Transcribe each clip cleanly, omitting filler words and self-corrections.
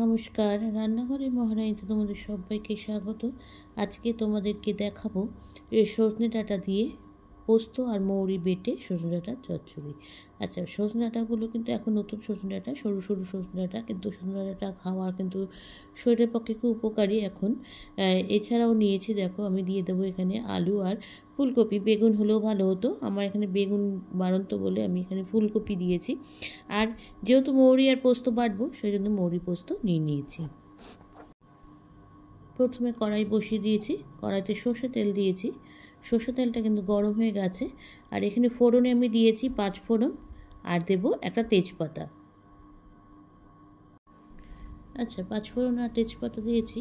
নমস্কার, রান্নাঘরের মহারানীতে তোমাদের সবাইকে স্বাগত। আজকে তোমাদেরকে দেখাবো সজনে ডাঁটা দিয়ে পোস্ত আর মৌরি বেটে সজনে ডাঁটার চচ্চড়ি। আচ্ছা, সজনে ডাঁটাগুলো কিন্তু এখন নতুন সজনে ডাঁটা, সরু সরু সজনে ডাঁটা, কিন্তু সজনে ডাঁটা খাওয়া কিন্তু শরীরের পক্ষে খুব উপকারী। এখন এছাড়াও নিয়েছি, দেখো আমি দিয়ে দেবো এখানে আলু আর ফুলকপি। বেগুন হলেও ভালো হতো, আমার এখানে বেগুন বাড়ন্ত বলে আমি এখানে ফুলকপি দিয়েছি। আর যেহেতু মৌরি আর পোস্ত বাটবো, সেই জন্য মৌরি পোস্ত নিয়ে নিয়েছি। প্রথমে কড়াই বসিয়ে দিয়েছি, কড়াইতে সর্ষে তেল দিয়েছি। সর্ষে তেলটা কিন্তু গরম হয়ে গেছে। আর এখানে ফোড়নে আমি দিয়েছি 5 ফোড়ন, আর দেব একটা তেজপাতা। আচ্ছা, 5 ফোড়ন আর তেজপাতা দিয়েছি,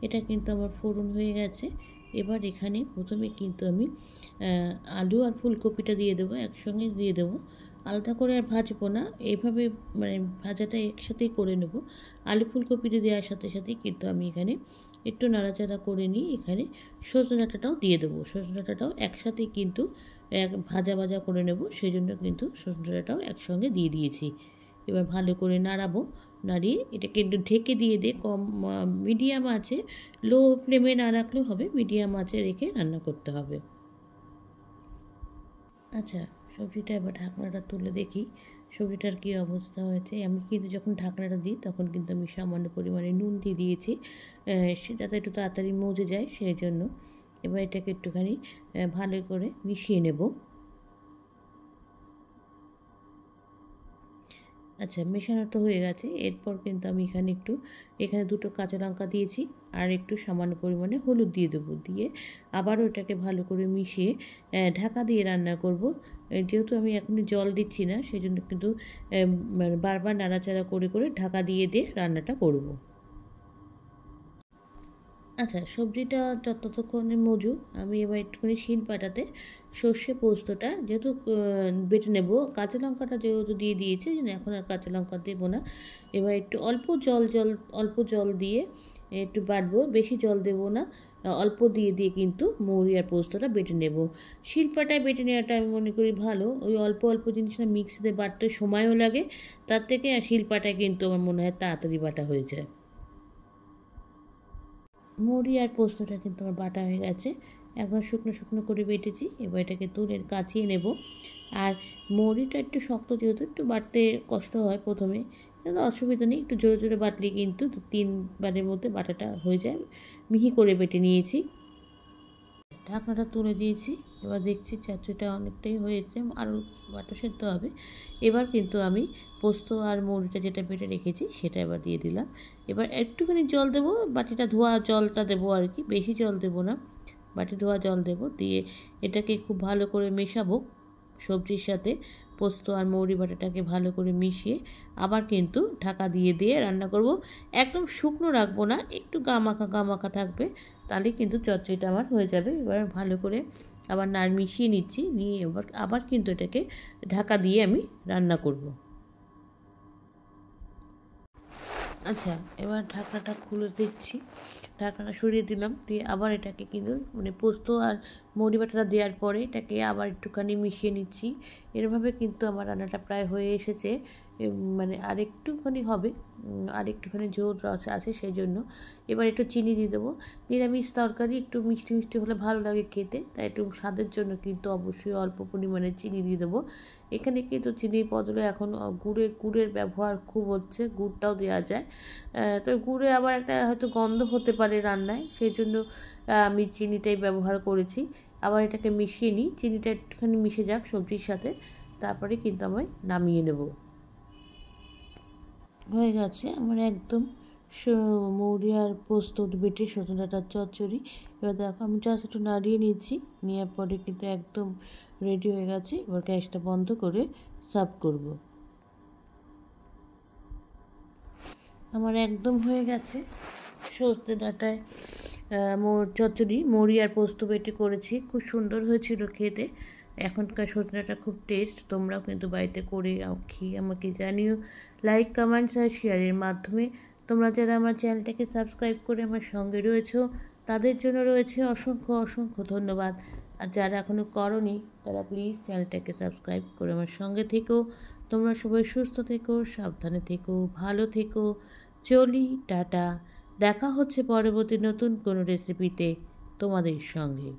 এটা কিন্তু আমার ফোড়ন হয়ে গেছে। এবার এখানে প্রথমে কিন্তু আমি আলু আর ফুলকপিটা দিয়ে দেবো, একসঙ্গে দিয়ে দেবো, আলাদা করে আর ভাজবো না। এইভাবে মানে ভাজাটা একসাথেই করে নেব। আলু ফুলকপিটা দেওয়ার সাথে সাথেই কিন্তু আমি এখানে একটু নাড়াচাড়া করে নিই। এখানে সজনে ডাঁটাটাও দিয়ে দেবো, সজনে ডাঁটাটাও একসাথেই কিন্তু ভাজা ভাজা করে নেব, সেই জন্য কিন্তু সজনে ডাঁটাটাও একসঙ্গে দিয়ে দিয়েছি। এবার ভালো করে নাড়াবো, নাড়িয়ে এটাকে একটু ঢেকে দিয়ে কম মিডিয়াম আছে, লো ফ্লেমে না রাখলেও হবে, মিডিয়াম আঁচে রেখে রান্না করতে হবে। আচ্ছা, সবজিটা এবার ঢাকনাটা তুলে দেখি সবজিটার কী অবস্থা হয়েছে। আমি কিন্তু যখন ঢাকনাটা দিই তখন কিন্তু আমি সামান্য পরিমাণে নুন দিয়ে দিয়েছি, সেটাতে একটু তাড়াতাড়ি মজে যায়, সেই জন্য। এবার এটাকে একটুখানি ভালো করে মিশিয়ে নেব। আচ্ছা, মেশানো তো হয়ে গেছে। এরপর কিন্তু আমি এখানে 2টো কাঁচা লঙ্কা দিয়েছি, আর একটু সামান্য পরিমাণে হলুদ দিয়ে দেবো। দিয়ে আবারও এটাকে ভালো করে মিশিয়ে ঢাকা দিয়ে রান্না করব। যেহেতু আমি এখনই জল দিচ্ছি না, সেই জন্য কিন্তু বারবার নাড়াচাড়া করে করে ঢাকা দিয়ে রান্নাটা করব। আচ্ছা, সবজিটা ততক্ষণে মজুক, আমি এবার একটুখানি শিলপাটাতে সর্ষে পোস্তটা যেহেতু বেটে নেব, কাঁচা লঙ্কাটা যেহেতু দিয়ে দিয়েছি, এখন আর কাঁচা লঙ্কা দেবো না। এবার একটু অল্প জল দিয়ে একটু বাটবো, বেশি জল দেবো না, অল্প দিয়ে কিন্তু মৌরি আর পোস্তটা বেটে নেব। শিলপাটায় বেটে নেওয়াটা আমি মনে করি ভালো, ওই অল্প অল্প জিনিসটা মিক্সিতে বাটতে সময়ও লাগে, তার থেকে আর শিলপাটায় কিন্তু আমার মনে হয় তাড়াতাড়ি বাটা হয়ে যায়। মুড়ি আর পোস্তটা কিন্তু আমার বাটা হয়ে গেছে, একবার শুকনো শুকনো করে বেটেছি। এবার এটাকে তুলে কাচিয়ে নেব। আর মুড়িটা একটু শক্ত, যেহেতু একটু বাটতে কষ্ট হয় প্রথমে, কিন্তু অসুবিধা নেই, একটু জোরে জোরে বাটলে কিন্তু 3বারের মধ্যে বাটাটা হয়ে যায়। মিহি করে বেটে নিয়েছি, ঢাকনাটা তুলে দিয়েছি। এবার দেখছি চাটুটা অনেকটাই হয়েছে, আরও বাটা সেদ্ধ হবে। এবার কিন্তু আমি পোস্ত আর মৌরিটা যেটা বেটে রেখেছি সেটা এবার দিয়ে দিলাম। এবার একটুখানি জল দেবো, বাটিটা ধোয়া জলটা দেবো আর কি, বেশি জল দেবো না, বাটি ধোয়া জল দেবো। দিয়ে এটাকে খুব ভালো করে মেশাবো সবজির সাথে। পোস্ত আর মৌরি বাটাটাকে ভালো করে মিশিয়ে আবার কিন্তু ঢাকা দিয়ে রান্না করব। একদম শুকনো রাখবো না, একটু গা মাখা থাকবে, তাহলেই কিন্তু চচ্চড়িটা আমার হয়ে যাবে। এবার ভালো করে আবার মিশিয়ে নিচ্ছি, নিয়ে আবার কিন্তু এটাকে ঢাকা দিয়ে আমি রান্না করব। আচ্ছা, এবার ঢাকনাটা খুলে দেখছি, ঢাকনাটা সরিয়ে দিলাম, দিয়ে আবার এটাকে কিন্তু মানে পোস্ত আর মৌরি বাটাটা দেওয়ার পরে এটাকে আবার একটুখানি মিশিয়ে নিচ্ছি। এরভাবে কিন্তু আমার রান্নাটা প্রায় হয়ে এসেছে, মানে আর একটুখানি হবে, আর একটুখানি ঝোল রস আছে, সেই জন্য। এবার একটু চিনি দিয়ে দেবো। নিরামিষ তরকারি একটু মিষ্টি মিষ্টি হলে ভালো লাগে খেতে, তাই একটু স্বাদের জন্য কিন্তু অবশ্যই অল্প পরিমাণে চিনি দিয়ে দেবো। এখানে কিন্তু চিনির বদলে এখন গুড়ের ব্যবহার খুব হচ্ছে, গুড়টাও দেওয়া যায়। তো গুড়ে আবার একটা হয়তো গন্ধ হতে পারে রান্নায়, সেই জন্য আমি চিনিটাই ব্যবহার করেছি। আবার এটাকে মিশিয়ে নিই, চিনিটা একটুখানি মিশে যাক সবজির সাথে, তারপরে কিন্তু আমি নামিয়ে নেব। হয়ে গেছে আমার একদম মৌরি আর পোস্ত বেটে সজনে ডাঁটার চচ্চড়ি। এবার দেখো আমি জাস্ট একটু নাড়িয়ে নিচ্ছি, নেওয়ার পরে কিন্তু একদম রেডি হয়ে গেছে। এবার গ্যাসটা বন্ধ করে সার্ভ করব। আমার একদম হয়ে গেছে সজনে ডাঁটায় চচ্চড়ি, মৌরি আর পোস্ত বেটে করেছি, খুব সুন্দর হয়েছিল খেতে। এখনকার সজনে ডাঁটা খুব টেস্ট, তোমরাও কিন্তু বাড়িতে করে খেয়ে আমাকে জানিও লাইক, কমেন্টস আর শেয়ারের মাধ্যমে। তোমরা যারা আমার চ্যানেলটাকে সাবস্ক্রাইব করে আমার সঙ্গে রয়েছো, তাদের জন্য রয়েছে অসংখ্য অসংখ্য ধন্যবাদ। আর যারা এখনও করোনি, তারা প্লিজ চ্যানেলটাকে সাবস্ক্রাইব করে আমার সঙ্গে থেকো। তোমরা সবাই সুস্থ থেকো, সাবধানে থেকো, ভালো থেকো। চলি, টাটা। দেখা হচ্ছে পরবর্তী নতুন কোনো রেসিপিতে তোমাদের সঙ্গে।